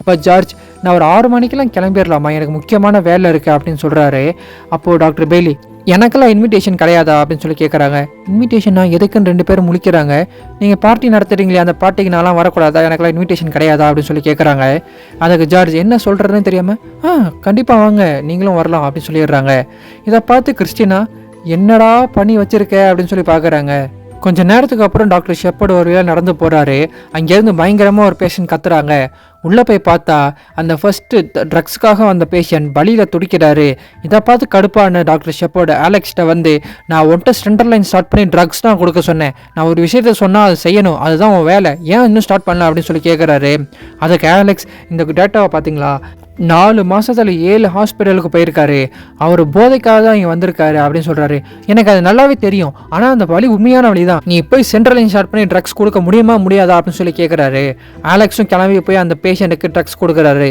அப்போ ஜார்ஜ், நான் ஒரு 6 மணிக்கெல்லாம் கிளம்பிடலாமா, எனக்கு முக்கியமான வேலை இருக்குது அப்படின்னு சொல்கிறாரு. அப்போது டாக்டர் பெய்லி, எனக்கெல்லாம் இன்விடேஷன் கிடையாதா அப்படின்னு சொல்லி கேட்குறாங்க. இன்விடேஷன்னா எதுக்குன்னு 2 பேரும் முழிக்கிறாங்க. நீங்கள் பார்ட்டி நடத்துறீங்களே, அந்த பார்ட்டிக்கு நான்லாம் வரக்கூடாதா, எனக்கெல்லாம் இன்விடேஷன் கிடையாதா அப்படின்னு சொல்லி கேட்குறாங்க. அதுக்கு ஜார்ஜ் என்ன சொல்கிறதுன்னு தெரியாமல், கண்டிப்பாக வாங்க, நீங்களும் வரலாம் அப்படின்னு சொல்லிடுறாங்க. இதை பார்த்து கிறிஸ்டினா, என்னடா பண்ணி வச்சிருக்க அப்படின்னு சொல்லி பார்க்குறாங்க. கொஞ்சம் நேரத்துக்கு அப்புறம் டாக்டர் ஷெப்பர்ட் ஒரு வேளை நடந்து போகிறாரு. அங்கேருந்து பயங்கரமாக ஒரு பேஷண்ட் கத்துறாங்க. உள்ளே போய் பார்த்தா அந்த ஃபஸ்ட்டு ட்ரக்ஸுக்காக வந்த பேஷண்ட் வழியில் துடிக்கிறாரு. இதை பார்த்து கடுப்பான டாக்டர் ஷெப்பர்டு ஆலெக்ஸ்கிட்ட வந்து, நான் ஒன்ட்ட ஸ்டெண்டர் லைன் ஸ்டார்ட் பண்ணி ட்ரக்ஸ் தான் கொடுக்க சொன்னேன், நான் ஒரு விஷயத்த சொன்னால் அது செய்யணும், அதுதான் உன் வேலை, ஏன் இன்னும் ஸ்டார்ட் பண்ணல அப்படின்னு சொல்லி கேட்குறாரு. அதுக்கு ஆலெக்ஸ், இந்த டேட்டாவை பார்த்தீங்களா, 4 மாதத்தில் 7 ஹாஸ்பிட்டலுக்கு போயிருக்காரு, அவர் போதைக்காக தான் இங்கே வந்திருக்காரு அப்படின்னு சொல்கிறாரு. எனக்கு அது நல்லாவே தெரியும், ஆனால் அந்த வழி உண்மையான வழி தான், நீ போய் சென்ட்ரல் லைன் ஸ்டார்ட் பண்ணி ட்ரக்ஸ் கொடுக்க முடியுமா முடியாதா அப்படின்னு சொல்லி கேட்குறாரு. ஆலெக்ஸும் கிளம்பி போய் அந்த பேஷண்ட்டுக்கு ட்ரக்ஸ் கொடுக்குறாரு.